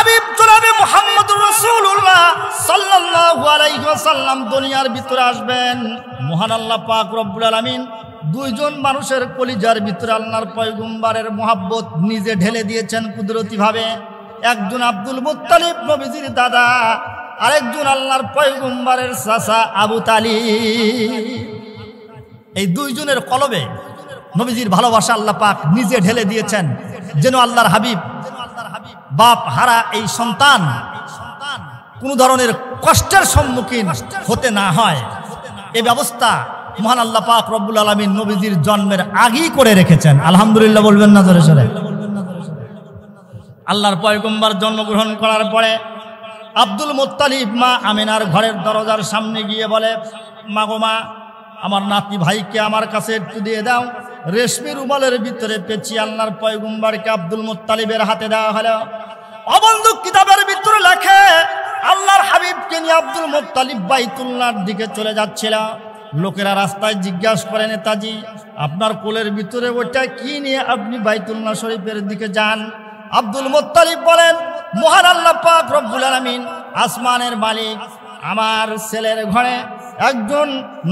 হাবিব জনাবে মুহাম্মদুর রাসূলুল্লাহ সাল্লাল্লাহু আলাইহি ওয়াসাল্লাম দুনিয়ার ভিতরে আসবেন। মহান আল্লাহ পাক রব্বুল আলামিন দুইজন মানুষের কলিজার ভিতরে আল্লাহর পয়গম্বরের মহব্বত নিজে ঢেলে দিয়েছেন কুদরতি ভাবে। একজন আব্দুল মুত্তালিব নবীজির দাদা, আরেকজন আল্লাহর পয়গম্বরের চাচা আবু তালিব। এই দুইজনের কলবে নবীজির ভালোবাসা আল্লাহ পাক নিজে ঢেলে দিয়েছেন, যেন আল্লাহর হাবিব বাপ হারা এই সন্তান কোনো ধরনের কষ্টের সম্মুখীন হতে না হয়। এই ব্যবস্থা মহান আল্লাহ পাক রব্বুল আলামিন নবীজির জন্মের আগেই করে রেখেছেন। আলহামদুলিল্লাহ বলবেন না জোরে জোরে? আল্লাহর পয়গম্বর জন্মগ্রহণ করার পরে আব্দুল মুত্তালিব মা আমিনার ঘরের দরজার সামনে গিয়ে বলে, মা গো মা, আমার নাতি ভাইকে আমার কাছে একটু দিয়ে দাও। রেশমি রুমালের ভিতরে পেঁচিয়ে আল্লাহর পয়গম্বরকে আব্দুল মুত্তালিবের হাতে দেওয়া হলো। অবন্ধু কিতাবের ভিতরে লেখে আল্লাহর হাবিবকে নিয়ে আব্দুল মুত্তালিব বাইতুল্লাহর দিকে চলে যাচ্ছিল। লোকেরা রাস্তায় জিজ্ঞাসা করে, নেতাজি আপনার কোলের ভিতরে ওটা কি নিয়ে আপনি বাইতুল্লাহ শরীফের দিকে যান? আব্দুল মুত্তালিব বলেন, মহান আল্লাহ পাক রব্বুল আলামিন আসমানের মালিক আমার ছেলের ঘরে একজন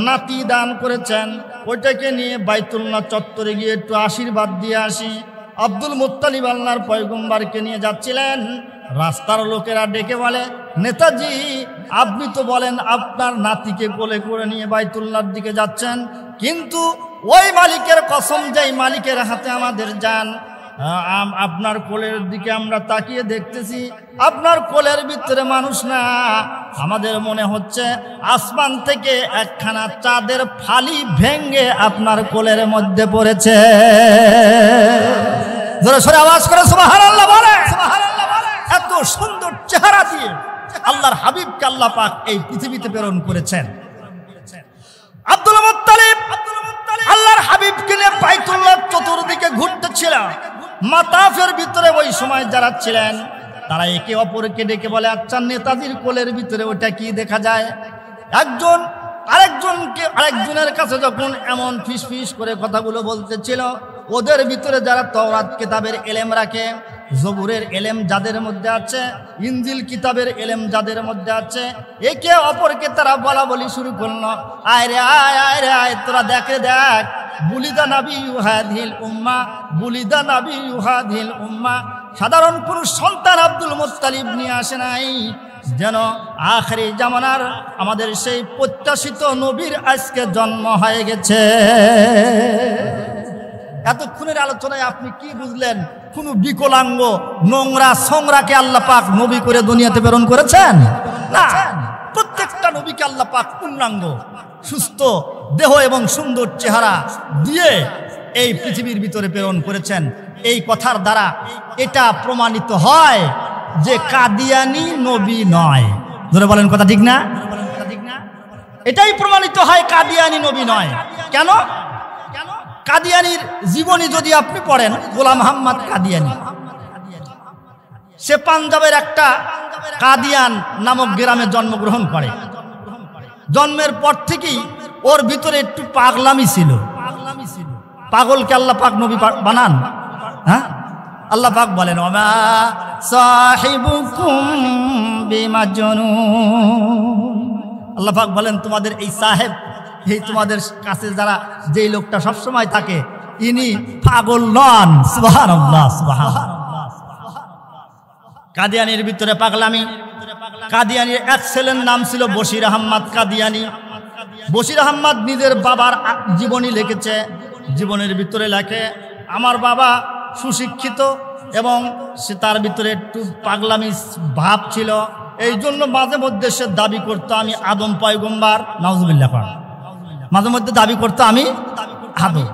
নাতি দান করেছেন, ওইটাকে নিয়ে বাইতুল্লাহ চত্বরে গিয়ে একটু আশীর্বাদ দিয়ে আসি। আব্দুল মুত্তালিব আল্লাহর পয়গম্বরকে নিয়ে যাচ্ছিলেন। রাস্তার লোকেরা ডেকে বলে, নেতাজি আপনি তো বলেন আপনার নাতিকে কোলে করে নিয়ে বাইতুল্লাহর দিকে যাচ্ছেন, কিন্তু ওই মালিকের কসম, যেই মালিকের হাতে আমাদের যান, আপনার কোলের দিকে আমরা তাকিয়ে দেখতেছি আপনার কোলের ভিতরে মানুষ না, আমাদের মনে হচ্ছে আসমান থেকে একখানা চাঁদের ফালি ভেঙ্গে আপনার কোলের মধ্যে পড়েছে। জোরে সোরে আওয়াজ করে সুবহানাল্লাহ বলে। এত সুন্দর চেহারা দিয়ে আল্লাহর হাবিবকে আল্লাহ পাক এই পৃথিবীতে প্রেরণ করেছেন। আব্দুল মুত্তালিব আল্লাহর হাবিবকে নিয়ে বাইতুল্লাহ চতুর্দিকে ঘুরতেছিল। মাতাফের ভিতরে ওই সময় যারা ছিলেন তারা একে অপরকে ডেকে বলে, আচ্ছা নেতাজির কোলের ভিতরে ওটা কি দেখা যায়? একজন আরেকজনের কাছে যখন এমন ফিস করে কথাগুলো বলতেছিল, ওদের ভিতরে যারা তাওরাত কিতাবের এলেম রাখে, জবুরের এলেম যাদের মধ্যে আছে, ইনজিল কিতাবের এলেম যাদের মধ্যে আছে, একে অপরকে তারা বলা বলি শুরু করলো, আয় রে আয়, আয় রে আয়, তোরা দেখে দেখ, বুলিদা নবী ইউহাদিল উম্মা, বুলিদা নবী ইউহাদিল উম্মা। সাধারণ পুরুষ সন্তান আব্দুল মুত্তালিব নিয়ে আসে নাই, যেন আখেরি জামানার আমাদের সেই প্রত্যাশিত নবীর আজকে জন্ম হয়ে গেছে। এতক্ষণের আলোচনায় আপনি কি বুঝলেন? কোন বিকলাঙ্গ নোংরা সংরাকে আল্লাহ পাক নবী করে দুনিয়াতে প্রেরণ করেছেন না। প্রত্যেকটা নবীকে আল্লাহ পাক পূর্ণাঙ্গ সুস্থ দেহ এবং সুন্দর চেহারা দিয়ে এই পৃথিবীর ভিতরে প্রেরণ করেছেন। এই কথার দ্বারা এটা প্রমাণিত হয় যে কাদিয়ানি নবী নয়। ধরে বলেন কথা ঠিক না? এটাই প্রমাণিত হয় কাদিয়ানি নবী নয়। কেন? কাদিয়ানির জীবনী যদি আপনি পড়েন, গোলাম মোহাম্মদ কাদিয়ানি, সে পাঞ্জাবের একটা কাদিয়ান নামক গ্রামে জন্মগ্রহণ করে। জন্মের পর থেকেই ওর ভিতরে একটু পাগলামি ছিল। পাগলকে আল্লাহ পাক নবী বানান? হ্যাঁ, আল্লাহ পাক বলেন, ওমা সাহিবুকুম বিমাজনুন। আল্লাহ পাক বলেন, তোমাদের এই সাহেব, এই তোমাদের কাছে যারা যেই লোকটা সবসময় থাকে, ইনি পাগল নন। সুবহানাল্লাহ, সুবহানাল্লাহ। কাদিয়ানির ভিতরে পাগলামি। কাদিয়ানির এক ছেলের নাম ছিল বশির আহমদ কাদিয়ানি। বশির আহমদ নিজের বাবার জীবনী লিখেছে। জীবনের ভিতরে লেখে, আমার বাবা সুশিক্ষিত এবং সে তার ভিতরে একটু পাগলামি ভাব ছিল। এই জন্য মাঝে মধ্যে সে দাবি করতো আমি আদম পয়গম্বর। নাউজুবিল্লাহ। মাঝে মধ্যে দাবি করতো আমি আদম,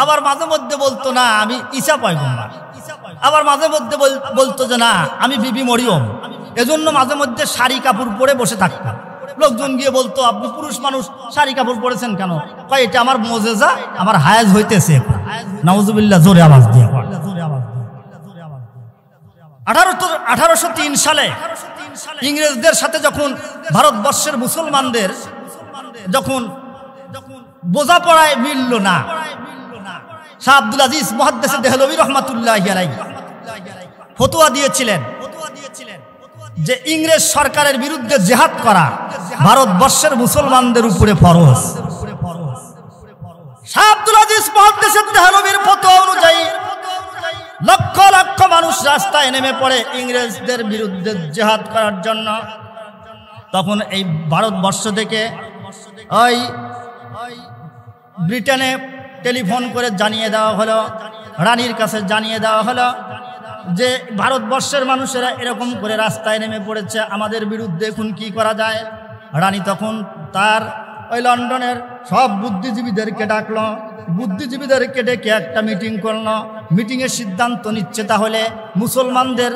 আবার মাঝে মধ্যে বলতো না আমি ঈসা পয়গম্বর, আবার মাঝে মধ্যে বলতো যে না আমি বিবি মরিয়ম। এজন্য মাঝে মধ্যে শাড়ি কাপড় পরে বসে থাকতো। লোকজন গিয়ে বলতো, আপনি পুরুষ মানুষ শাড়ি কাপড় পরেছেন কেন? কয় এটা আমার মুজিজা, আমার হায়াজ হইতেছে। নাউজুবিল্লাহ, জোরে আওয়াজ দিয়ে। 1803 সালে ইংরেজদের সাথে যখন ভারতবর্ষের মুসলমানদের যখন বোঝাপড়ায় মিলল না, শাহ আব্দুল আজিজ মুহাদ্দিস দেহলভী রহমাতুল্লাহি আলাইহি ফতোয়া দিয়েছিলেন যে ইংরেজ সরকারের বিরুদ্ধে জিহাদ করা ভারতবর্ষের মুসলমানদের উপরে ফরজ। শাহ আব্দুল আজিজ মুহাদ্দিস দেহলভির ফতোয়া অনুযায়ী লক্ষ লক্ষ মানুষ রাস্তায় নেমে পড়ে ইংরেজদের বিরুদ্ধে জিহাদ করার জন্য। তখন এই ভারতবর্ষ থেকে ওই ব্রিটেনে টেলিফোন করে জানিয়ে দেওয়া হলো, রানীর কাছে জানিয়ে দেওয়া হলো যে ভারতবর্ষের মানুষেরা এরকম করে রাস্তায় নেমে পড়েছে, আমাদের বিরুদ্ধে এখন কি করা যায়। রানী তখন তার ওই লন্ডনের সব বুদ্ধিজীবীদেরকে ডাকলো, বুদ্ধিজীবীদেরকে ডেকে একটা মিটিং করলো। মিটিংয়ের সিদ্ধান্ত নিচ্ছে তাহলে মুসলমানদের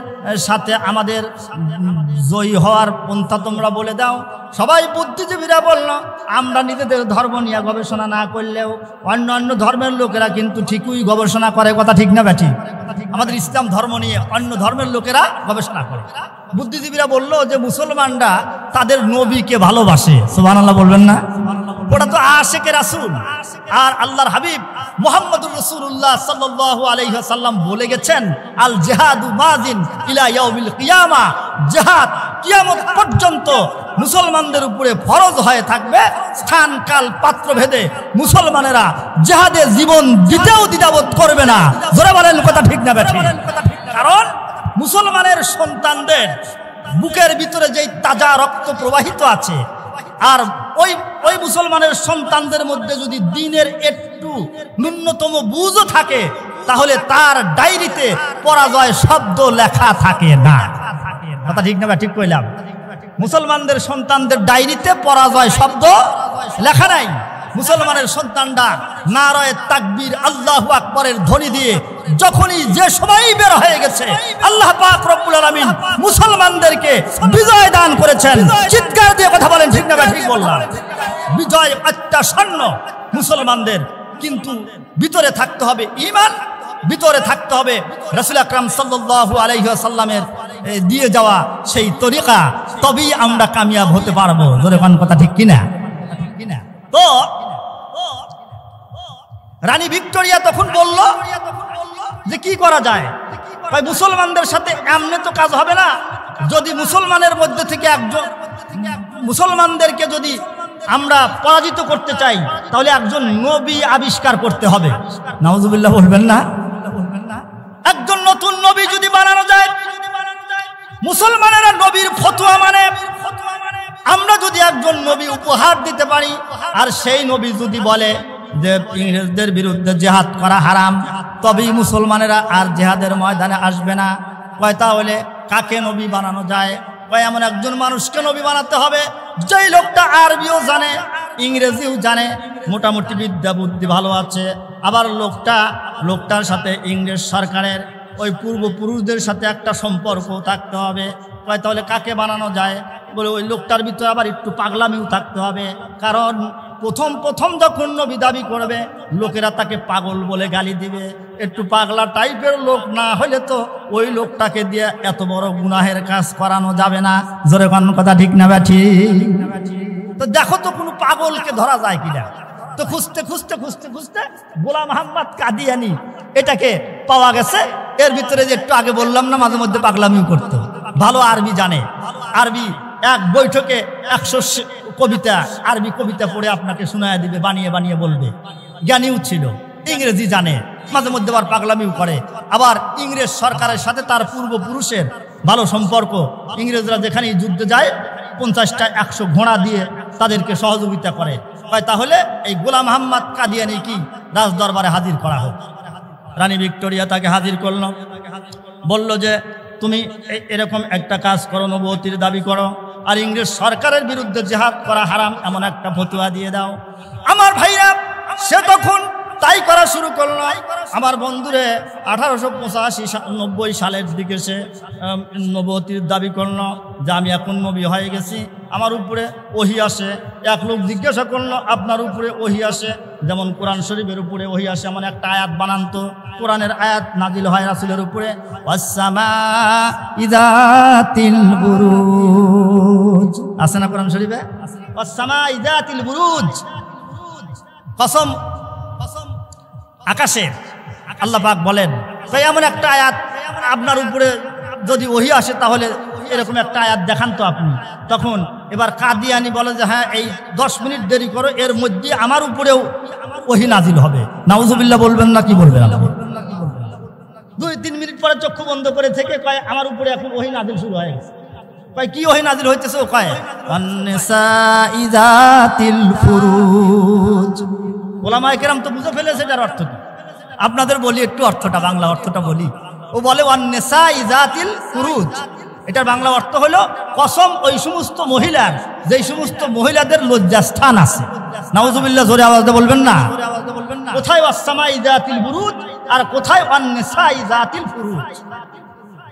সাথে আমাদের জয়ী হওয়ার পন্থা তোমরা বলে দাও। সবাই বুদ্ধিজীবীরা বলল, আমরা নিজেদের ধর্ম নিয়ে গবেষণা না করলেও অন্য অন্য ধর্মের লোকেরা কিন্তু ঠিকই গবেষণা করে, কথা ঠিক না ব্যাঠি? আমাদের ইসলাম ধর্ম নিয়ে অন্য ধর্মের লোকেরা গবেষণা করে। বুদ্ধিজীবীরা বলল যে মুসলমানরা তাদের নবীকে ভালোবাসে, সুবহানাল্লাহ বলবেন না? ওটা তো আশিকে রাসূল। আর আল্লাহর হাবিব মুহাম্মদুর রাসূলুল্লাহ সাল্লাল্লাহু আলাইহি ওয়াসাল্লাম বলে গেছেন, আল জিহাদু মাযিন ইলা ইয়াউমিল কিয়ামা, জিহাদ কিয়ামত পর্যন্ত মুসলমানদের উপরে ফরজ হয়ে থাকবে। স্থান কাল পাত্র ভেদে মুসলমানেরা জিহাদে জীবন দিতেও দ্বিধাবোধ করবে না। জোরে বলেন কথা ঠিক না ব্যাঠি? কারণ মুসলমানের সন্তানদের বুকের ভিতরে যেই তাজা রক্ত প্রবাহিত আছে, আর ওই মুসলমানের সন্তানদের মধ্যে যদি দ্বীনের একটু ন্যূনতম বুঝও থাকে, তাহলে তার ডায়েরিতে পরাজয় শব্দ লেখা থাকে না। কথা ঠিক না? ঠিক কইলাম? মুসলমানদের সন্তানদের ডায়েরিতে পরাজয় শব্দ লেখা নাই। মুসলমানের সন্তানরা নারায়ে তাকবীর আল্লাহু আকবারের ধ্বনি দিয়ে যখনই যে সময় বের হয়ে গেছে, আল্লাহ পাক রব্বুল আলামিন মুসলমানদেরকে বিজয় দান করেছেন। চিৎকার দিয়ে কথা বলেন ঠিক না? ঠিক বললাম। বিজয় আত্মাসন্ন মুসলমানদের, কিন্তু ভিতরে থাকতে হবে ঈমান, ভিতরে থাকতে হবে রাসূল আকরাম সাল্লাল্লাহু আলাইহি ওয়াসাল্লামের দিয়ে যাওয়া সেই তরিকা, তবেই আমরা কামিয়াব হতে পারবো। জোরে কোন কথা ঠিক কিনা? তো রানী ভিক্টোরিয়া তখন বলল যে কি করা যায়। ভাই মুসলমানদের সাথে এমনি তো কাজ হবে না, যদি মুসলমানের মধ্যে থেকে একজন, মুসলমানদেরকে যদি আমরা পরাজিত করতে চাই তাহলে একজন নবী আবিষ্কার করতে হবে। নাউজুবিল্লাহ বলবেন না? একজন নতুন নবী যদি বানানো যায়, মুসলমানেরা নবীর ফতোয়া মানে, আমরা যদি একজন নবী উপহার দিতে পারি, আর সেই নবী যদি বলে যে ইংরেজদের বিরুদ্ধে জিহাদ করা হারাম, তবেই মুসলমানেরা আর জিহাদের ময়দানে আসবে না। কয় তাহলে কাকে নবী বানানো যায়? কয় এমন একজন মানুষকে নবী বানাতে হবে যেই লোকটা আরবিও জানে, ইংরেজিও জানে, মোটামুটি বিদ্যা বুদ্ধি ভালো আছে, আবার লোকটার সাথে ইংরেজ সরকারের ওই পূর্বপুরুষদের সাথে একটা সম্পর্ক থাকতে হবে। কয় তাহলে কাকে বানানো যায়? বলে ওই লোকটার ভিতরে আবার একটু পাগলামিও থাকতে হবে, কারণ প্রথম যখন নবী দাবি করবে লোকেরা তাকে পাগল বলে গালি দিবে। একটু পাগলা টাইপের লোক না হলে তো ওই লোকটাকে দিয়ে এত বড় গুনাহের কাজ করানো যাবে না। জোরে কোন কথা ঠিক না ব্যাঠি? তো দেখো তো কোনো পাগলকে ধরা যায় কিনা। তো খুঁজতে গোলাম আহমদ কাদিয়ানি এটাকে পাওয়া গেছে। এর ভিতরে যে একটু আগে বললাম না, মাঝে মধ্যে পাগলামিও করতো, ভালো আরবি জানে। আরবি এক বৈঠকে 100 কবিতা, আরবি কবিতা পড়ে আপনাকে শোনায় দিবে, বানিয়ে বলবে। জ্ঞানীও ছিল, ইংরেজি জানে, মাঝে মধ্যে আবার পাগলামিও করে। আবার ইংরেজ সরকারের সাথে তার পূর্বপুরুষের ভালো সম্পর্ক। ইংরেজরা যেখানে যুদ্ধে যায় 50টা 100 ঘোড়া দিয়ে তাদেরকে সহযোগিতা করে। তাহলে এই গোলাম আহমদ কাদিয়ানি কি রাজ দরবারে হাজির করা হোক। রানী ভিক্টোরিয়া তাকে হাজির করল, বলল যে তুমি এরকম একটা কাজ করো, নবুয়তির দাবি করো, আর ইংরেজ সরকারের বিরুদ্ধে জিহাদ করা হারাম এমন একটা ফতোয়া দিয়ে দাও। আমার ভাইরা সে তখন তাই করা শুরু করলো। আমার বন্ধুরে 1885-90 সালের দিকে সে নবুয়তির দাবি করলো যে আমি এখন নবী হয়ে গেছি, আমার উপরে ওহী আসে। এক লোক জিজ্ঞাসা করলো আপনার উপরে ওহী আসে, যেমন কোরআন শরীফের উপরে ওহী আসে, এমন একটা আয়াত বানান্ত। কোরআনের আয়াত নাজিল হয় রাসূলের উপরে, ওয়াস-সামা'i যাতিল বুরুজ, আছে না কোরআন শরীফে? ওয়াস-সামা'i যাতিল বুরুজ, কসম আকাশের। আল্লাহ পাক বলেন তাই এমন একটা আয়াত আপনার উপরে যদি ওহী আসে তাহলে এরকম একটা আয়াত দেখান তো আপনি। তখন এবার কাদিয়ানি বলে যে হ্যাঁ এই 10 মিনিট দেরি করো, এর মধ্যে আমার উপরেও ওহী নাজিল হবে। নাউজুবিল্লাহ বলবেন না কি বলবেন? 2-3 মিনিট পরে চক্ষু বন্ধ করে থেকে কয় আমার উপরে এখন ওহী নাজিল শুরু হয়ে গেছে। কয় কি ওহী নাজিল হইতেছে? ও কয় আন-নিসাঈ যাতিল ফুরুজ। ওলামায়ে কেরাম তো বুঝে ফেলেছে এটার অর্থ কি। আপনাদের বলি একটু অর্থটা, বাংলা অর্থটা বলি। ও বলে আন-নিসাঈ যাতিল ফুরুজ, এটার বাংলা অর্থ হলো কসম ওই সমস্ত মহিলার যেই সমস্ত মহিলাদের লজ্জাস্থান আছে। নাউজুবিল্লাহ জোরে আওয়াজ দিয়ে বলবেন না? কোথায় ওয়াস-সামাঈ যাতিল বুরুজ আর কোথায় আন-নিসাঈ যাতিল ফুরুজ?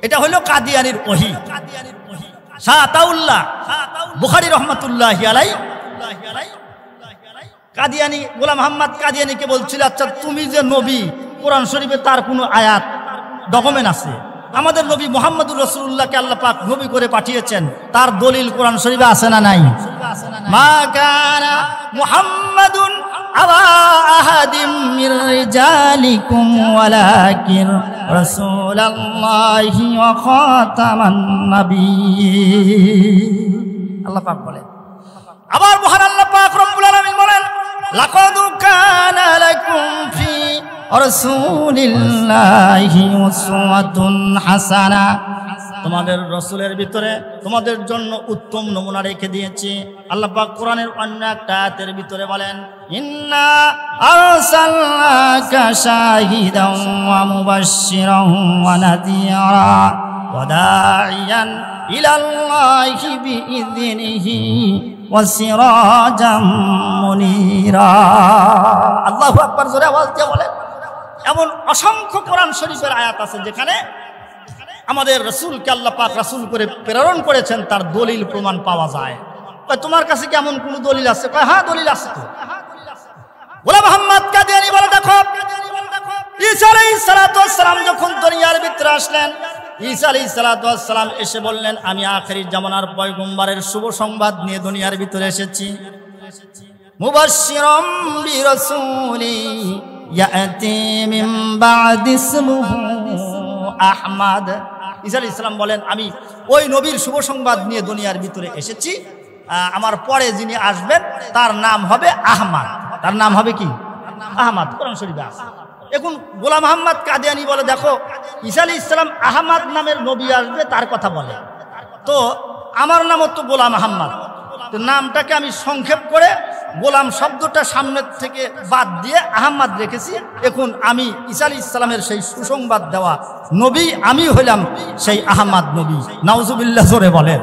এটা হলো কাদিয়ানির ওহী। শাহ আতাউল্লাহ বুখারী রাহমাতুল্লাহি আলাইহি কাদিয়ানি গোলাম মোহাম্মদ কাদিয়ানিকে বলছিল, আচ্ছা তুমি যে নবী, কোরআন শরীফে তার কোনো আয়াত ডকুমেন্ট আছে? আমাদের নবী মুহাম্মদুর রাসূলুল্লাহকে আল্লাহ পাক নবী করে পাঠিয়েছেন, তার দলিল কোরআন শরীফে আছে না নাই? মা কানা মুহাম্মাদুন আবা আহাদিম মির রিজালিকুম ওয়ালাকিন রাসূলুল্লাহি ওয়া খাতামান নাবিয়্যিন। আল্লাহ পাক বলেন। আবার মহান আল্লাহ পাক রব্বুল আলামিন বলেন, লাকাদ কানা লাকুম ফি রাসূলিল্লাহি উসওয়াতুন হাসানা। তোমাদের রাসূলের ভিতরে তোমাদের জন্য উত্তম নমুনা রেখে দিয়েছি। আল্লাহ পাক কোরআনের অন্য একটা আয়াতের ভিতরে বলেন, ইন্না আরসালনাকা শাহিদান ওয়া মুবাশশিরান ওয়া নাযীরা ওয়া দাঈয়ান ইলাল্লাহি বিইযনিহি ওয়া সিরাজাম মুনীরা। আল্লাহু আকবার, জোরে আওয়াজ দিয়ে বলেন। এমন অসংখ্য কোরআন শরীফের আয়াত আছে যেখানে আমাদের রাসূলকে আল্লাহ পাক রাসূল করে প্রেরণ করেছেন, তার দলিল প্রমাণ পাওয়া যায়। তোমার কাছে কি এমন কোন দলিল আছে? হ্যাঁ দলিল আছে তো। গোলাম মোহাম্মদ কাদিয়ানী বলে, দেখো ঈসা আলাইহিস সালাতু ওয়াস সালাম যখন দুনিয়ার ভিতরে আসলেন, ঈসা আলাইহিস সালাতু ওয়াস সালাম এসে বললেন, আমি আখিরি জামানার পয়গম্বরের শুভ সংবাদ নিয়ে দুনিয়ার ভিতরে এসেছি। মুবাশশিরাম বিরাসূলি ইয়াতি মিন বা'দি ইসমুহু আহমদ। ঈসা আলাইহিস সালাম বলেন, আমি ওই নবীর শুভ সংবাদ নিয়ে দুনিয়ার ভিতরে এসেছি, আমার পরে যিনি আসবেন তার নাম হবে আহমদ। তার নাম হবে কি? আহমদ। কোরআন শরীফে আছে। এখন গোলাম মোহাম্মদ কাদিয়ানী বলে, দেখো ঈসা আলাইহিস সালাম আহমদ নামের নবী আসবে তার কথা বলে, তো আমার নামও তো গোলাম মোহাম্মদ, তো নামটাকে আমি সংক্ষেপ করে গোলাম শব্দটা সামনের থেকে বাদ দিয়ে আহমদ রেখেছি। এখন আমি ঈসা আলাইহিস সালামের সেই সুসংবাদ দেওয়া নবী, আমি হইলাম সেই আহমদ নবী। নাউজুবিল্লাহ জোরে বলেন।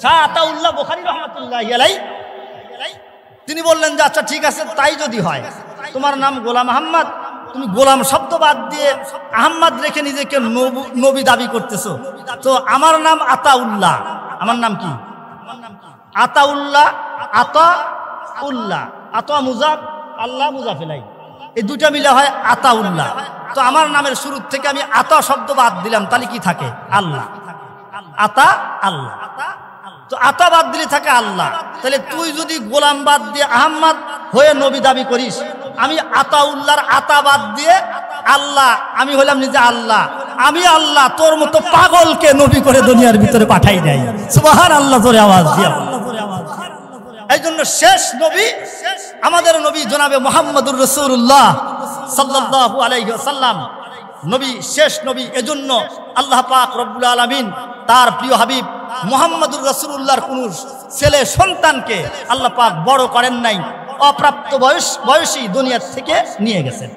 শাহ আতাউল্লাহ বুখারী রাহমাতুল্লাহি আলাইহি তিনি বললেন যে আচ্ছা ঠিক আছে, তাই যদি হয়, তোমার নাম গোলাম আহমদ, তুমি গোলাম শব্দ বাদ দিয়ে আহমদ রেখে নিজেকে নবী দাবি করতেছো, তো আমার নাম আতাউল্লাহ। আমার নাম কি? আতাউল্লাহ। আতাউল্লাহ, আতা মুজাফ, আল্লাহ মুজাফ ইলাইহি, এই দুটা মিলে হয় আতাউল্লাহ। তো আমার নামের শুরু থেকে আমি আতা শব্দ বাদ দিলাম, তাহলে কি থাকে? আল্লাহ। আতা আল্লাহ, তো আতা বাদ দিলে থাকে আল্লাহ। তাহলে তুই যদি গোলাম বাদ দিয়ে আহমদ হয়ে নবী দাবি করিস, আমি আতাউল্লাহর আতা বাদ দিয়ে আল্লাহ, আমি হলাম নিজে আল্লাহ। আমি আল্লাহ তোর মতো পাগলকে নবী করে দুনিয়ার ভিতরে পাঠাই দেয়। সুবহানাল্লাহ, জোরে আওয়াজ দিয়া। এই জন্য শেষ নবী আমাদের নবী জনাবে মুহাম্মদুর রাসূলুল্লাহ সাল্লাল্লাহু আলাইহি ওয়াসাল্লাম, নবী শেষ নবী। এজন্য আল্লাহ পাক রব্বুল আলামিন তার প্রিয় হাবিব মুহাম্মদুর রাসূলুল্লাহর কোন ছেলে সন্তানকে আল্লাহ পাক বড় করেন নাই, অপ্রাপ্ত বয়সী দুনিয়া থেকে নিয়ে গেছেন।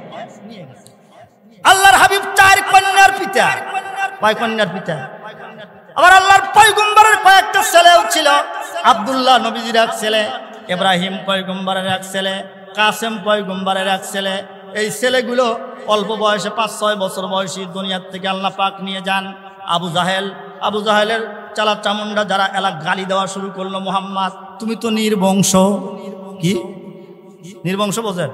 আল্লাহর হাবিব 4 কন্যার পিতা। কয় কন্যার পিতা? আবার আল্লাহর পয়গম্বরের কয়েকটা ছেলেও ছিল। আব্দুল্লাহ নবীজির এক ছেলে, ইব্রাহিম পয়গম্বরের এক ছেলে, কাসেম পয়গম্বরের এক ছেলে। এই ছেলেগুলো অল্প বয়সে 5-6 বছর বয়সী দুনিয়ার থেকে আল্লাহ পাক নিয়ে যান। আবু জাহেলের চালা চামুন্ডা যারা এলাক গালি দেওয়া শুরু করলো, মোহাম্মদ তুমি তো নির্বংশ। কি নির্বংশ বোঝেন?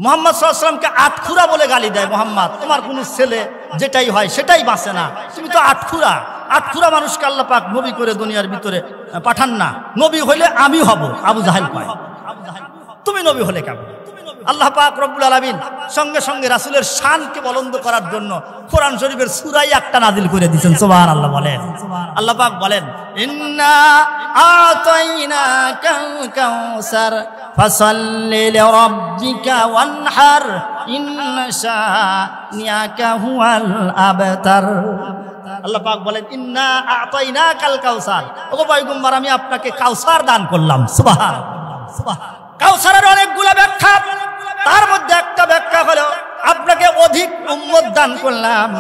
মোহাম্মদ সাল্লাল্লাহু আলাইহি ওয়াসাল্লামকে আটখুরা বলে গালি দেয়। মোহাম্মদ তোমার কোনো ছেলে যেটাই হয় সেটাই বাঁচে না, তুমি তো আটখুরা। আটখুরা মানুষকে আল্লাহ পাক নবী করে দুনিয়ার ভিতরে পাঠান না। নবী হইলে আমি হব। আবু জাহেল কয় তুমি নবী হলে কেমন? আল্লাহ পাক রব্বুল আলামিন সঙ্গে সঙ্গে রাসূলের শানকে বুলন্দ করার জন্য কোরআন শরীফের সূরা একটা নাজিল করে দিয়েছেন। সুবহানাল্লাহ বলেন। আল্লাহ পাক বলেন, ইন্না আতাইনাকাল কাউসার ফাসাল্লি লিরাব্বিকা ওয়ানহার ইন্না শানিয়াকা হুয়াল আবতার। আল্লাহ পাক বলেন, ইন্না আতাইনাকাল কাউসার, ওগো পয়গম্বর আমি আপনাকে কাউসার দান করলাম। সুবহানাল্লাহ। কাউসারের অনেকগুলো ব্যাখ্যা, তার মধ্যে একটা ব্যাখ্যা হলো আপনাকে অধিক উম্মত দান করলাম।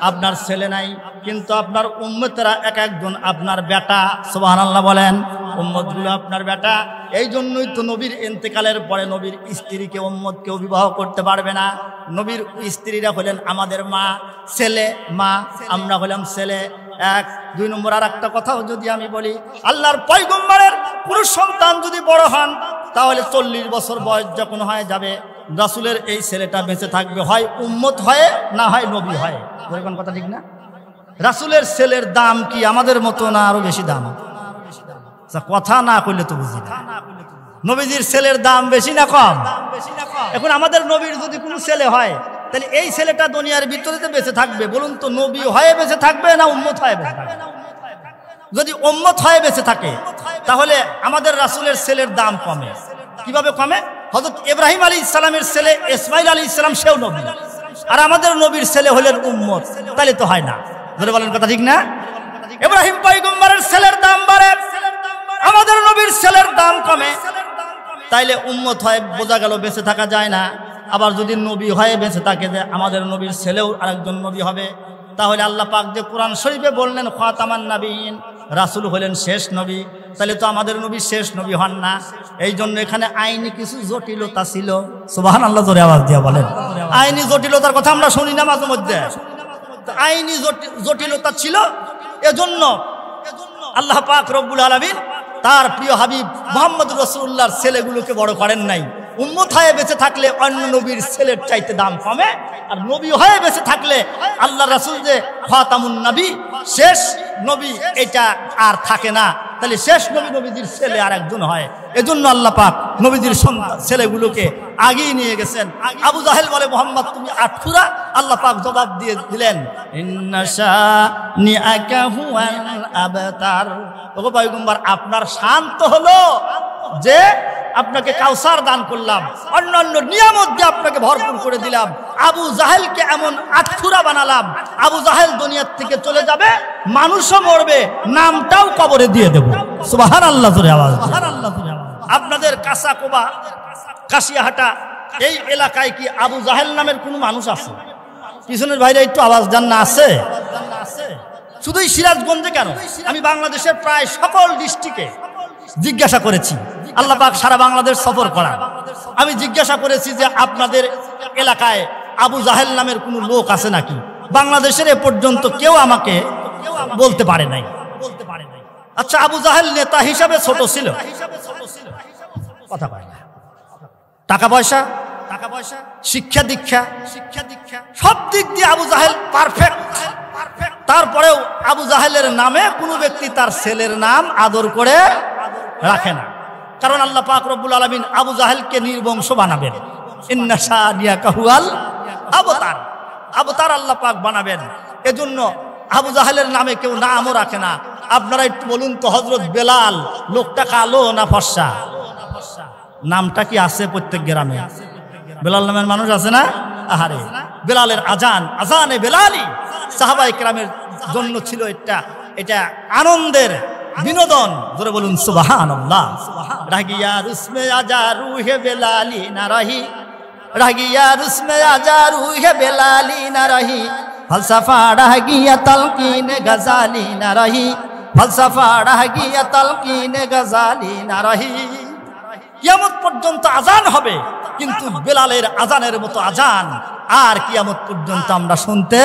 আপনার ছেলে নাই, কিন্তু আপনার উম্মতেরা এক একজন আপনার বেটা। সুবহানাল্লাহ বলেন। উম্মতগুলো আপনার বেটা, এই জন্যই তো নবীর ইন্তেকালের পরে নবীর স্ত্রীকে উম্মত কেউ বিবাহ করতে পারবে না। নবীর স্ত্রীরা হলেন আমাদের মা, ছেলে মা, আমরা হলাম ছেলে। এক, দুই নম্বর আর একটা কথাও যদি আমি বলি, আল্লাহর পয়গম্বরের পুরুষ সন্তান যদি বড় হন, তাহলে 40 বছর বয়স যখন হয়ে যাবে, রাসূলের এই ছেলেটা বেঁচে থাকবে, হয় উম্মত হয় না হয় নবী হয়। এরকম কথা ঠিক না? রাসূলের ছেলের দাম কি আমাদের মতো না আরো বেশি দাম? কথা না কইলে তো বুঝি না। নবীজির ছেলের দাম বেশি না কম? এখন আমাদের নবীর যদি কোনো ছেলে হয়, তাহলে এই ছেলেটা দুনিয়ার ভিতরে বেঁচে থাকবে, বলুন তো নবী হয়ে বেঁচে থাকবে না উম্মত হয়ে বেঁচে থাকবে? যদি উম্মত হয়ে বেঁচে থাকে, তাহলে আমাদের রাসূলের ছেলের দাম কমে। কিভাবে কমে? হযরত ইব্রাহিম আলাইহিস সালামের ছেলে ইসমাঈল আলাইহিস সালাম সেও নবী, আর আমাদের নবীর ছেলে হলেন উম্মত, তাহলে তো হয় না। ধরে বলেন কথা ঠিক না? ইব্রাহিম পয়গম্বরের ছেলের দাম বাড়ে, আমাদের নবীর ছেলের দাম কমে, তাইলে উম্মত হয় বোঝা গেল বেঁচে থাকা যায় না। আবার যদি নবী হয়ে বেঁচে থাকে, যে আমাদের নবীর ছেলেও আরেকজন নবী হবে, তাহলে আল্লাহ পাক যে কোরআন শরীফে বললেন খাতামান নাবিয়িন, রাসূল হলেন শেষ নবী, তাহলে তো আমাদের নবী শেষ নবী হন না। এই জন্য এখানে আইনি কিছু জটিলতা ছিল। সুবহানাল্লাহ, জোরে আওয়াজ দিয়ে বলেন। আইনি জটিলতার কথা আমরা শুনি না মাঝে মধ্যে? আইনি জটিলতা ছিল, এজন্য আল্লাহ পাক রব্বুল আলামিন তার প্রিয় হাবিব মুহাম্মদ রাসূলুল্লাহর ছেলেগুলোকে বড় করেন নাই। উম্মত হয়ে বেঁচে থাকলে অন্য নবীর ছেলের চাইতে দাম কমে, আর নবী হয়ে বেঁচে থাকলে আল্লাহ রাসূল যে খাতামুন নবী, শেষ নবী, এটা আর থাকে না। তাহলে শেষ নবী নবীজির ছেলে আর একজন হয়। এজন্য আল্লাহ পাক নবীজির সন্তান ছেলেগুলোকে আগেই নিয়ে গেছেন। আবু জাহেল বলে, মুহাম্মদ তুমি আটফুরা। আল্লাহ পাক জবাব দিয়ে দিলেন, ইন্না শানিআকা হুয়াল আবতার। ওগো পয়গম্বর, আপনার শান তো হলো যে আপনাকে কাউসার দান করলাম, অন্যান্য নিয়ামত দিয়ে আপনাকে ভরপুর করে দিলাম। আবু জাহেলকে এমন আটফুরা বানালাম, আবু জাহেল দুনিয়ার থেকে চলে যাবে, মানুষও মরবে, নামটাও কবরে দিয়ে দেব। সুবহানাল্লাহ, জোরে আওয়াজ। আপনাদের কাসাকোবা, কাশিয়াহাটা এই এলাকায় কি আবু জাহেল নামের কোনো মানুষ আছে? পিছনের ভাইরা একটু আওয়াজ দেন না। আছে? শুধুই সিরাজগঞ্জে কেন, আমি বাংলাদেশের প্রায় সকল ডিস্ট্রিক্টে জিজ্ঞাসা করেছি। আল্লাহ পাক সারা বাংলাদেশ সফর করা, আমি জিজ্ঞাসা করেছি যে আপনাদের এলাকায় আবু জাহেল নামের কোনো লোক আছে নাকি? বাংলাদেশের এ পর্যন্ত কেউ আমাকে বলতে পারে নাই। আচ্ছা, আবু জাহেল নেতা হিসাবে ছোট ছিল, কথা পায় না, টাকা পয়সা, শিক্ষা দীক্ষা সব দিক দিয়ে আবু জাহেল পারফেক্ট। তারপরেও আবু জাহেলের নামে কোনো ব্যক্তি তার ছেলের নাম আদর করে রাখে না, কারণ আল্লাহ পাক রব্বুল আলামিন আবু জাহেলকে নির্বংশ বানাবেন। ইন্না শানিআকা হুয়াল আবতার, আবতার আল্লাহ পাক বানাবেন। এজন্য আবু জাহেলের নামে কেউ নামও রাখে না। আপনারা একটু বলুন তো, হযরত বেলাল লোকটা কালো না ফর্সা? নামটা কি আছে প্রত্যেক গ্রামে? বেলাল নামের মানুষ আছে না? আহারে, বেলালের আজান, আজানে বেলালি সাহাবায়ে কেরামের জন্য ছিল এটা আনন্দের বিনোদন। ধরে বলুন সুবহানাল্লাহ। রাগিয়া রুসমে আজা রুহে বেলালি না রহি, রাগিয়া রুসমে আজা রুহে বেলালি না রহি, ফলসফা রাগিয়া তালকিন গজালি না রহি, ফলসফা রাগিয়া তালকিন গজালি না রহি। কিয়ামত পর্যন্ত আজান হবে, কিন্তু বেলালের আজানের মতো আজান আর কিয়ামত পর্যন্ত আমরা শুনতে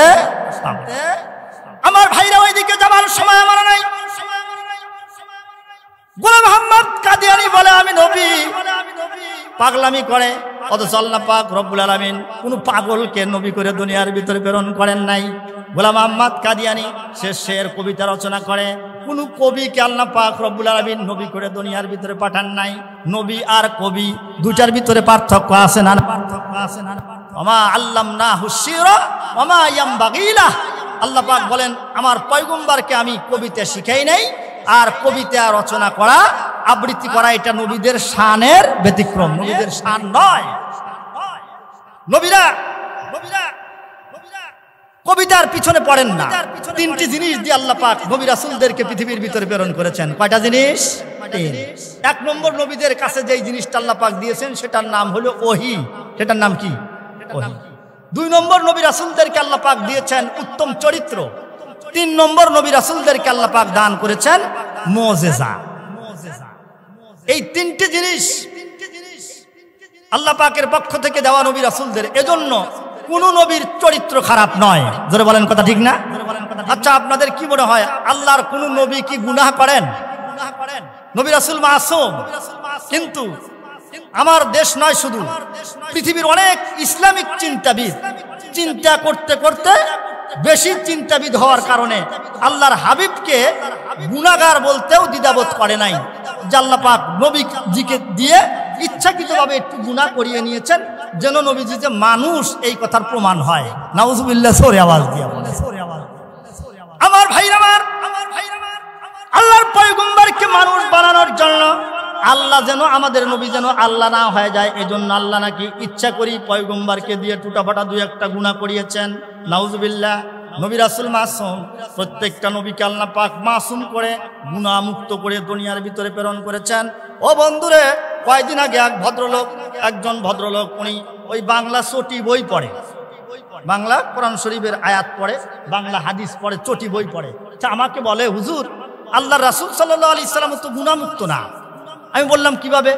পাবো। আমার ভাইরা ওইদিকে যাবার সময় আমার নাই। গোলাম মোহাম্মদ কাদিয়ানী বলে আমি নবী, পাগলামি করে। অথচ আল্লাহ পাক রব্বুল আলামিন কোন পাগলকে নবী করে দুনিয়ার ভিতরে প্রেরণ করেন নাই। গোলাম আহমদ কাদিয়ানি সে শের কবিতা রচনা করে। কোন কবিকে আল্লাহ পাক রব্বুল আলামিন নবী করে দুনিয়ার ভিতরে পাঠান নাই। নবী আর কবি দুটার ভিতরে পার্থক্য আছে না? পার্থক্য আছে না? ওমা আল্লামনাহু শিরা ওমা ইয়ামবাগি লাহ। আল্লাহ পাক বলেন আমার পয়গম্বরকে আমি কবিতা শিখাই নাই, আর কবিতা রচনা করা আবৃত্তি করা এটা নবীদের শানের ব্যতিক্রম, নবীদের শান নয়। নবীরা কবিতার পিছনে পড়েন না। তিনটি জিনিস দিয়ে আল্লাহ পাক নবী রাসূলদেরকে পৃথিবীর ভিতরে প্রেরণ করেছেন। কয়টা জিনিস? তিন। এক নম্বর, নবীদের কাছে যেই জিনিসটা আল্লাহ পাক দিয়েছেন সেটার নাম হলো ওহী। সেটার নাম কি? ওহী। দুই নম্বর, নবী রাসূলদেরকে আল্লাহ পাক দিয়েছেন উত্তম চরিত্র। তিন নম্বর, নবী রাসূলদেরকে আল্লাহ পাক দান করেছেন মুজিজা। এই তিনটি জিনিস আল্লাহ পাকের পক্ষ থেকে দেওয়া নবী রাসূলদের। এজন্য কোন নবীর চরিত্র খারাপ নয়। জোরে বলেন, কথা ঠিক না? আচ্ছা, আপনাদের কি মনে হয় আল্লাহর কোন নবী কি গুনাহ করেন? নবী রাসূল মাসুম। কিন্তু আমার দেশ নয়, শুধু পৃথিবীর অনেক ইসলামিক চিন্তাবিদ চিন্তা করতে করতে বেশি চিন্তাবিদ হওয়ার কারণে আল্লাহর হাবিবকে গুনাহগার বলতেও দ্বিধাবোধ করে নাই। যে আল্লাহ পাক নবীজিকে দিয়ে ইচ্ছাকৃতভাবে একটু গুনাহ করিয়ে নিয়েছেন যেন নবীজি যে মানুষ এই কথার প্রমাণ হয়। নাউজুবিল্লাহ, সরে আওয়াজ দিয়া বলে। আমার ভাইরা, আমার আল্লাহর পয়গম্বরকে মানুষ বানানোর জন্য আল্লাহ যেন আমাদের নবী যেন আল্লাহ না হয়ে যায়, এজন্য আল্লাহ নাকি ইচ্ছা করি পয়গম্বরকে দিয়ে টুটাফাটা দুই একটা গুনাহ করিয়েছেন। নাউজুবিল্লাহ। নবী রাসূল মাসুম। প্রত্যেকটা নবীকে আল্লাহ পাক মাসুম করে গুনাহ মুক্ত করে দুনিয়ার ভিতরে প্রেরণ করেছেন। ও বন্ধুরে, কয়েকদিন আগে একজন ভদ্রলোক উনি ওই বাংলা চটি বই পড়ে, বাংলা কোরআন শরীফের আয়াত পড়ে, বাংলা হাদিস পড়ে, চটি বই পড়ে। আমাকে বলে, হুজুর আল্লাহর রাসূল সাল্লাল্লাহু আলাইহি সাল্লাম তো গুনাহমুক্ত না। আমি বললাম কিভাবে?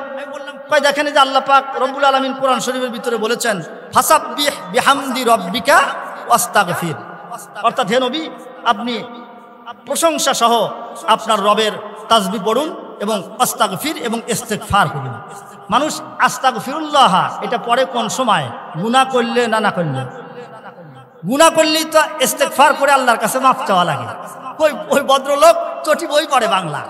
কয় দেখেন যে আল্লাহ পাক রব্বুল আলামিন কোরআন শরীফের ভিতরে বলেছেন ফাসাব্বিহ বিহামদি রাব্বিকা ওয়াস্তাগফির। অর্থাৎ হে নবী, আপনি প্রশংসা সহ আপনার রবের তাসবিহ পড়ুন এবং আস্তাগফির এবং ইস্তিগফার করুন। মানুষ আস্তাগফিরুল্লাহ এটা পড়ে কোন সময়? গুনাহ করলে না করলে? গুনাহ করলেই তো ইস্তিগফার করে আল্লাহর কাছে মাফ চাওয়া লাগে। ওই ভদ্রলোক চটি বই পড়ে বাংলা,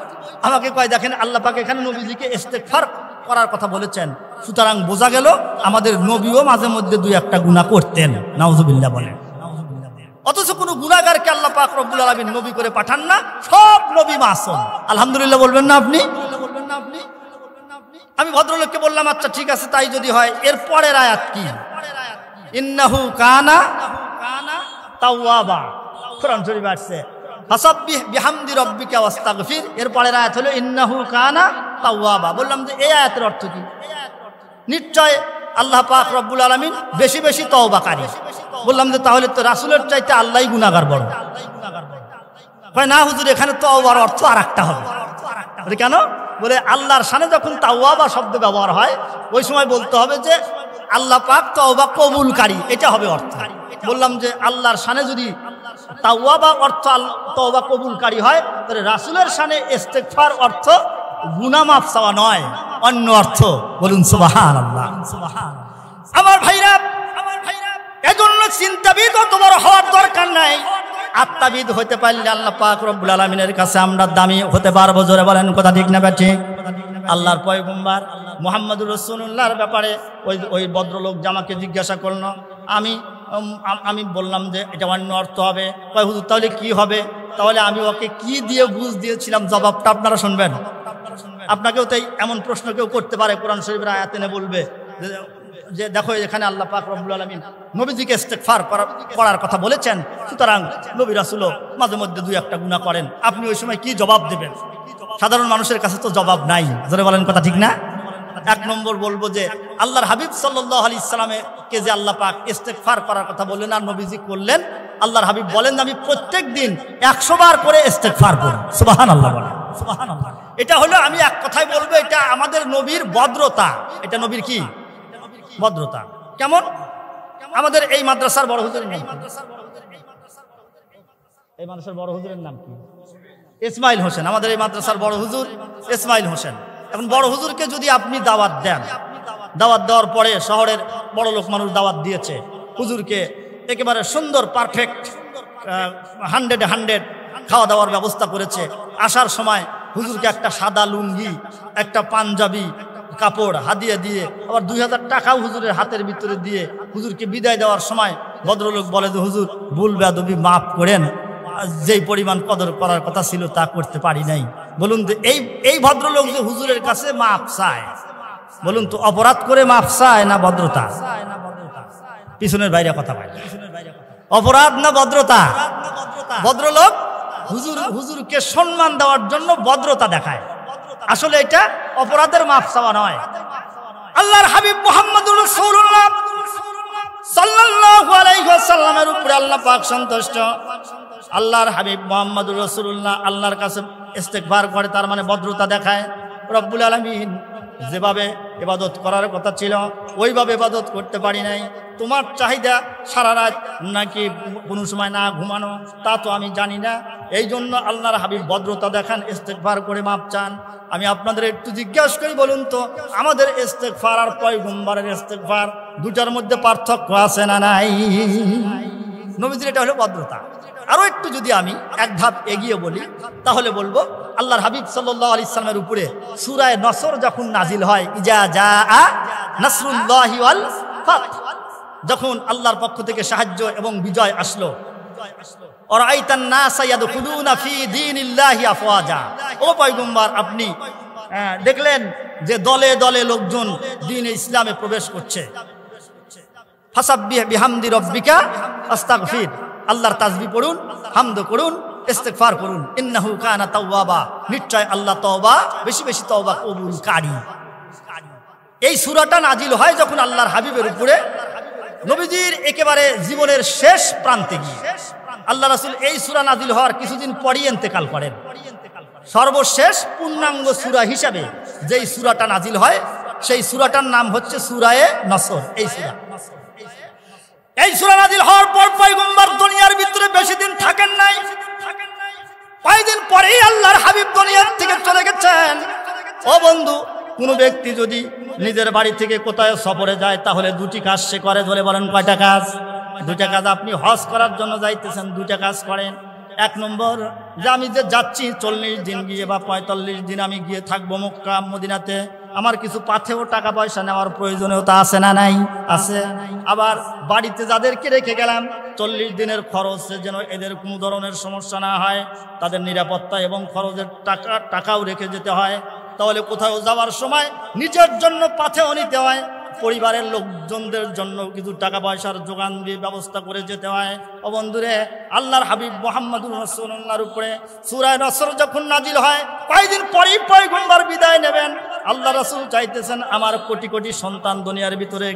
আমাকে কয় দেখেন আল্লাহ পাক এখানে নবীজিকে ইস্তিগফার করার কথা বলেছেন, সুতরাং বোঝা গেল আমাদের নবীও মাঝে মধ্যে দুই একটা গুনাহ করতেন। নাউজুবিল্লাহ বলেন। অথচ কোনো গুনাহগারকে আল্লাহ পাক রব্বুল আলামিন নবী করে পাঠান না, সব নবী মাসুম। আলহামদুলিল্লাহ বলবেন না আপনি? আমি ভদ্রলোককে বললাম আচ্ছা ঠিক আছে, তাই যদি হয় এর পরের আয়াত কি? ইন্নাহু কানা তাওয়াবা। কোরআন শরীফে আসছে ফাসাব্বিহ বিহামদি রাব্বিকা ওয়াস্তাগফির। এর পরের আয়াত হলো ইন্নাহু কানা তাওয়াবা। বললাম যে এই আয়াতের অর্থ কি? নিশ্চয় আল্লাহ পাক রব্বুল আলামিন বেশি বেশি তওবাকারী। বললাম যে তাহলে তো রাসূলের চাইতে আল্লাহই গুনাহগার বড়। কয় না হুজুর, এখানে তওবার অর্থ আরেকটা হবে। কেন? বলে আল্লাহর শানে যখন তাওয়াবা শব্দ ব্যবহার হয় ওই সময় বলতে হবে যে আল্লাহ পাক তওবা কবুলকারী, এটা হবে অর্থ। বললাম যে আল্লাহর শানে যদি তাওয়াবা অর্থ তওবা কবুলকারী হয়, তাহলে রাসূলের শানে ইস্তিগফার অর্থ গুনাহ মাফ চাওয়া নয়, অন্য অর্থ। বলুন সুবহানাল্লাহ। আমার ভাইরা, এজন্য চিন্তাবিদ অত বড় হওয়ার দরকার নাই। আত্মাবিদ হতে পারলে আল্লাহ পাক রব্বুল আলামিনের কাছে আমরা দামি হতে পারবো। জোরে বলেন, কথা ঠিক না ঠিক? আল্লাহর পয়গম্বর মুহাম্মদুর রাসূলুল্লাহর ব্যাপারে ওই ভদ্রলোক জামাকে জিজ্ঞাসা করল। আমি বললাম যে এটা অন্য অর্থ হবে। কয় হুজুর তাহলে কি হবে? তাহলে আমি ওকে কি দিয়ে বুঝ দিয়েছিলাম, জবাবটা আপনারা শুনবেন। আপনাকেও তাই এমন প্রশ্ন কেউ করতে পারে, কোরআন শরীফের আয়াত এনে বলবে যে দেখো এখানে আল্লাহ পাক রব্বুল আলামিন নবীজিকে ইস্তিগফার করার কথা বলেছেন, সুতরাং নবী রাসূলও মাঝে মধ্যে দুই একটা গুনাহ করেন। আপনি ওই সময় কি জবাব দেবেন? সাধারণ মানুষের কাছে তো জবাব নাই। জোরে বলেন, কথা ঠিক না? এক নম্বর বলবো যে আল্লাহর হাবিব সাল্লাল্লাহু আলাইহি সাল্লামকে যে আল্লাহ পাক ইস্তিগফার করার কথা বললেন আর নবীজি করলেন, আল্লাহর হাবিব বলেন আমি প্রত্যেক দিন 100 বার করে ইস্তিগফার করি। সুবহানাল্লাহ বলেন, সুবহানাল্লাহ। এটা হলো, আমি এক কথায় বলবো, এটা আমাদের নবীর ভদ্রতা। এটা নবীর কি? ভদ্রতা। কেমন? আমাদের এই মাদ্রাসার বড় হুজুরের নাম কি? এই মাদ্রাসার বড় হুজুরের নাম কি? ইসমাইল হোসেন। আমাদের এই মাদ্রাসার বড় হুজুর ইসমাইল হোসেন। এখন বড় হুজুরকে যদি আপনি দাওয়াত দেন, দাওয়াত দেওয়ার পরে শহরের বড় লোক মানুষ দাওয়াত দিয়েছে, হুজুরকে একেবারে সুন্দর পারফেক্ট 100 খাওয়া দাওয়ার ব্যবস্থা করেছে। আসার সময় হুজুরকে একটা সাদা লুঙ্গি, একটা পাঞ্জাবি কাপড় হাদিয়া দিয়ে আবার 2000 টাকাও হুজুরের হাতের ভিতরে দিয়ে হুজুরকে বিদায় দেওয়ার সময় ভদ্রলোক বলে যে হুজুর ভুল বেয়াদবি মাফ করেন, যেই পরিমাণ কদর করার কথা ছিল তা করতে পারি নাই। বলুন তো এই ভদ্রলোক যে হুজুরের কাছে মাফ চায়, বলুন তো অপরাধ করে মাফ চায় না ভদ্রতা? পিছনের বাইরে কথা বলে, অপরাধ না ভদ্রতা? ভদ্রলোক হুজুরকে সম্মান দেওয়ার জন্য ভদ্রতা দেখায়, আসলে এটা অপরাধের মাফ চাওয়া নয়। আল্লাহর হাবিব মুহাম্মদুর রাসূলুল্লাহ সাল্লাল্লাহু আলাইহি ওয়াসাল্লামের উপরে আল্লাহ পাক সন্তুষ্ট। আল্লাহর হাবিব মুহাম্মদুর রাসূলুল্লাহ আল্লাহর কাছে ইস্তেগফার করে, তার মানে ভদ্রতা দেখায়। রব্বুল আলামিন যেভাবে ইবাদত করার কথা ছিল ওইভাবে ইবাদত করতে পারি নাই। তোমার চাহিদা সারা রাত নাকি কোনো সময় না ঘুমানো তা তো আমি জানি না, এই জন্য আল্লাহর হাবিব ভদ্রতা দেখান, ইস্তেগফার করে মাপ চান। আমি আপনাদের একটু জিজ্ঞাসা করি, বলুন তো আমাদের ইস্তেগফার আর পয়গম্বরের ইস্তেগফার দুটার মধ্যে পার্থক্য আছে না নাই? নবীজির এটা হলো ভদ্রতা। আরো একটু যদি আমি এক ধাপ এগিয়ে বলি তাহলে বলবো আল্লাহর হাবিব সাল্লাল্লাহু আলাইহি সাল্লামের উপরে সূরা নসর যখন নাজিল হয়, ইজা জাআ নাসরুল্লাহি ওয়াল ফাতহ, যখন আল্লাহর পক্ষ থেকে সাহায্য এবং বিজয় আসলো, আরাইতান নাসা ইয়াদখুলুনা ফি দীনিল্লাহি আফওয়াজা, ও পয়গম্বর আপনি দেখলেন যে দলে দলে লোকজন দ্বীনে ইসলামে প্রবেশ করছে। ফাসাব্বিহ বিহামদি রাব্বিকা আস্তাগফির, আল্লাহর তাসবিহ পড়ুন, হামদ করুন, ইস্তেগফার করুন, ইন্নাহু কানা তাওয়াবা, নিশ্চয় আল্লাহ তওবা বেশি বেশি তওবা কবুলকারী। এই সূরাটা নাজিল হয় যখন আল্লাহর হাবিবের উপরে নবীজির একেবারে জীবনের শেষ প্রান্তে গিয়ে। আল্লাহ রাসূল এই সূরা নাজিল হওয়ার কিছুদিন পরই ইন্তেকাল করেন। সর্বশেষ পূর্ণাঙ্গ সূরা হিসাবে যেই সূরাটা নাজিল হয় সেই সূরাটার নাম হচ্ছে সূরায়ে নসর। এই সূরা নাজিল হওয়ার পর পয়গম্বর দুনিয়ার ভিতরে বেশি দিন থাকেন নাই, কয়েকদিন পরেই আল্লাহর হাবিব দুনিয়ার থেকে চলে গেছেন। ও বন্ধু, কোনো ব্যক্তি যদি নিজের বাড়ি থেকে কোথায় সফরে যায় তাহলে দুটি কাজ সে করে, ধরে বলেন কয়টা কাজ? দুইটা কাজ। আপনি হজ করার জন্য যাইতেছেন, দুইটা কাজ করেন। এক নম্বর, যে আমি যে যাচ্ছি 40 দিন গিয়ে বা 45 দিন আমি গিয়ে থাকবো মক্কা মদিনাতে, আমার কিছু পাথেও টাকা পয়সা নেওয়ার প্রয়োজনীয়তা আছে না নাই? আছে। আবার বাড়িতে যাদেরকে রেখে গেলাম 40 দিনের খরচ যেন এদের কোনো ধরনের সমস্যা না হয়, তাদের নিরাপত্তা এবং খরচের টাকাও রেখে যেতে হয়। তাহলে কোথাও যাওয়ার সময় নিজের জন্য পাথেও নিতে হয়, পরিবারের লোকজনদের জন্য কিছু টাকা পয়সার যোগান দিয়ে ব্যবস্থা করে যেতে হয়। ও বন্ধুরে, আল্লাহর হাবিব মুহাম্মদুর রাসূলুল্লাহর উপরে সূরা নসর যখন নাজিল হয় কয়েকদিন পরেই পয়গম্বর বিদায় নেবেন। আল্লাহ রাসূল চাইতেছেন আমার কোটি কোটি সন্তান দুনিয়ার ভিতরে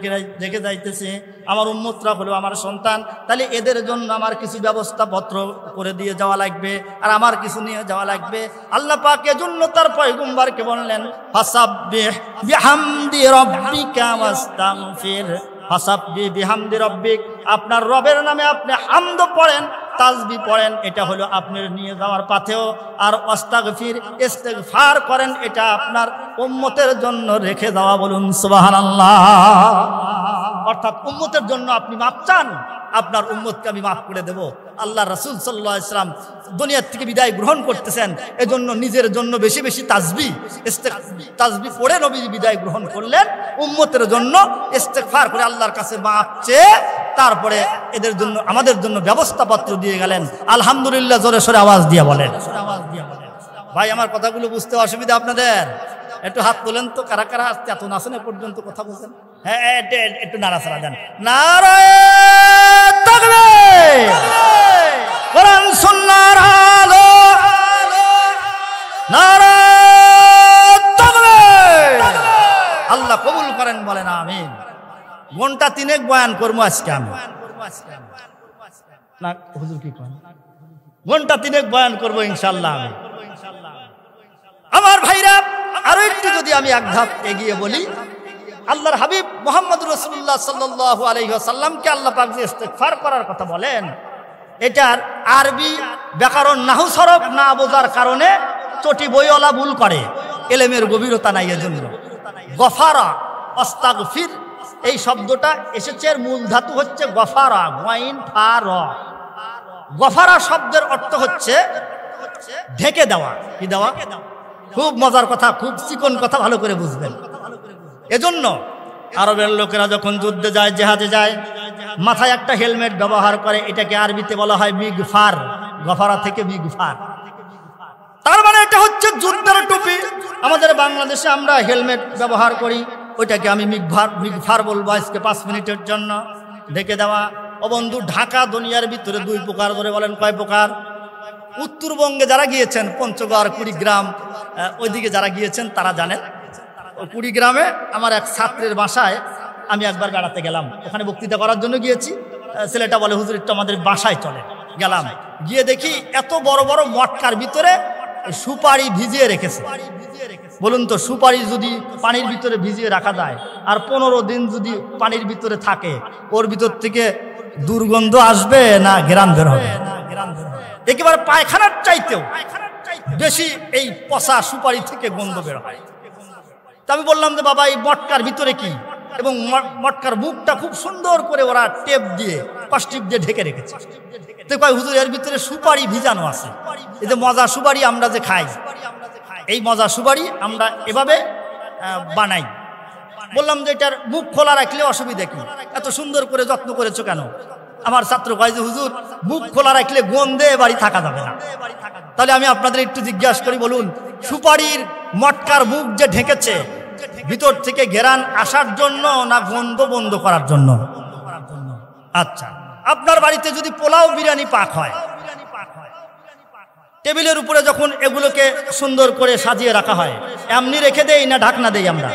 রেখে যাইতেছে, আমার উম্মতরা হলো আমার সন্তান, তাহলে এদের জন্য আমার কিছু ব্যবস্থাপত্র করে দিয়ে যাওয়া লাগবে আর আমার কিছু নিয়ে যাওয়া লাগবে। আল্লাহ পাক এজন্য তার পয়গম্বরকে বললেন ফাসাব্বিহ বিহামদি রাব্বিকা ওয়াস্তাগফির, ফাসাব্বিহ বিহামদি রাব্বিক, আপনার রবের নামে আপনি হামদ পড়েন, তাসবিহ পড়েন, এটা হলো আপনার নিয়ে যাওয়ার পাথেও। আর আস্তাগফির, ইস্তেগফার করেন, এটা আপনার উম্মতের জন্য রেখে দেওয়া। বলুন সুবহানাল্লাহ। অর্থাৎ উম্মতের জন্য আপনি মাপ চান, আপনার উম্মতকে আমি মাফ করে দেব। আল্লাহ রাসূল সাল্লাল্লাহু আলাইহি ওয়াসাল্লাম দুনিয়ার থেকে বিদায় গ্রহণ করতেছেন, এজন্য নিজের জন্য বেশি বেশি তাসবিহ পড়ে নবী বিদায় গ্রহণ করলেন। উম্মতের জন্য ইস্তেগফার করে আল্লাহর কাছে মাপ চেয়ে তারপরে এদের জন্য আমাদের জন্য ব্যবস্থাপত্র দিয়ে গেলেন। আলহামদুলিল্লাহ জোরে সোরে আওয়াজ দিয়ে বলেন। ভাই, আমার কথাগুলো বুঝতে অসুবিধা আপনাদের? একটু হাত তোলেন তো, কারা কারা আসতে এত নাচনে পর্যন্ত কথা বলছেন? হ্যাঁ, একটু নাড়াচাড়া দেন। নারায়ে তাকবীর, কোরআন সুন্নাহর আলো, নারায়ে তাকবীর। আল্লাহ কবুল করেন, বলেন আমিন। ঘন্টা 3 বয়ান করবো আজকে আমি, না হুজুর কি করেন? ঘন্টা 3 বয়ান করবো ইনশাআল্লাহ আমি। আমার ভাইরা, আরো একটু যদি আমি এক ধাপ এগিয়ে বলি, আল্লাহর হাবিব মুহাম্মদুর রাসূলুল্লাহ সাল্লাল্লাহু আলাইহি ওয়াসাল্লামকে আল্লাহ পাক যে ইস্তেগফার করার কথা বলেন, এটার আরবি ব্যাকরণ নাহু সরফ না বোঝার কারণে চটি বইওয়ালা ভুল করে, এলেমের গভীরতা নাই এজন্য। গফারা, আস্তাগফির, এই শব্দটা এসেছে, এর মূল ধাতু হচ্ছে গফারা, গাইন ফা র। গফারা শব্দের অর্থ হচ্ছে ঢেকে দেওয়া। কি দেওয়া? খুব মজার কথা, খুব চিকন কথা, ভালো করে বুঝবেন। এজন্য আরবের লোকেরা যখন যুদ্ধে যায়, জেহাদে যায়, মাথায় একটা হেলমেট ব্যবহার করে, এটাকে আরবিতে বলা হয় মিগফার। গফারা থেকে মিগফার, তার মানে এটা হচ্ছে যুদ্ধের টুপি। আমাদের বাংলাদেশে আমরা হেলমেট ব্যবহার করি, ওইটাকে আমি মিগফার বলবো আজকে 5 মিনিটের জন্য। ঢেকে দেওয়া। ও বন্ধু, ঢাকা দুনিয়ার ভিতরে 2 প্রকার। ধরে বলেন কয় প্রকার? উত্তরবঙ্গে যারা গিয়েছেন, পঞ্চগড়, কুড়িগ্রাম, ওইদিকে যারা গিয়েছেন তারা জানেন। কুড়িগ্রামে আমার এক ছাত্রের বাসায় আমি একবার বেড়াতে গেলাম, ওখানে বক্তৃতা করার জন্য গিয়েছি। ছেলেটা বলে, হুজুর একটু আমাদের বাসায় চলে। গেলাম, গিয়ে দেখি এত বড় বড় মটকার ভিতরে সুপারি ভিজিয়ে রেখেছে। বলুন তো, সুপারি যদি পানির ভিতরে ভিজিয়ে রাখা যায় আর 15 দিন যদি পানির ভিতরে থাকে, ওর ভিতর থেকে দুর্গন্ধ আসবে না ঘ্রাণ বের হবে? একেবারে পায়খানার চাইতেও বেশি এই পচা সুপারি থেকে গন্ধ বের হয়। তা আমি বললাম যে বাবা, এই মটকার ভিতরে কি? এবং মটকার মুখটা খুব সুন্দর করে ওরা টেপ দিয়ে, কষ্টিপ দিয়ে ঢেকে রেখেছে। তো কয়, হুজুর এর ভিতরে সুপারি ভিজানো আছে। এই যে মজা সুপারি আমরা যে খাই, এই মজা সুপারি আমরা এভাবে বানাই। বললাম যে এটার মুখ খোলা রাখলে অসুবিধা কি? এত সুন্দর করে যত্ন করেছো কেন? আমার ছাত্র কয় যে হুজুর, মুখ খোলা রাখলে গন্ধে বাড়ি থাকা যাবে না। তাহলে আমি আপনাদের একটু জিজ্ঞাসা করি, বলুন, সুপারির মটকার মুখ যে ঢেকেছে, ভিতর থেকে ঘেরান আসার জন্য না গন্ধ বন্ধ করার জন্য? আচ্ছা, আপনার বাড়িতে যদি পোলাও বিরিয়ানি পাক হয়, টেবিলের উপরে যখন এগুলোকে সুন্দর করে সাজিয়ে রাখা হয়, এমনি রেখে দেই না ঢাকনা দেই আমরা?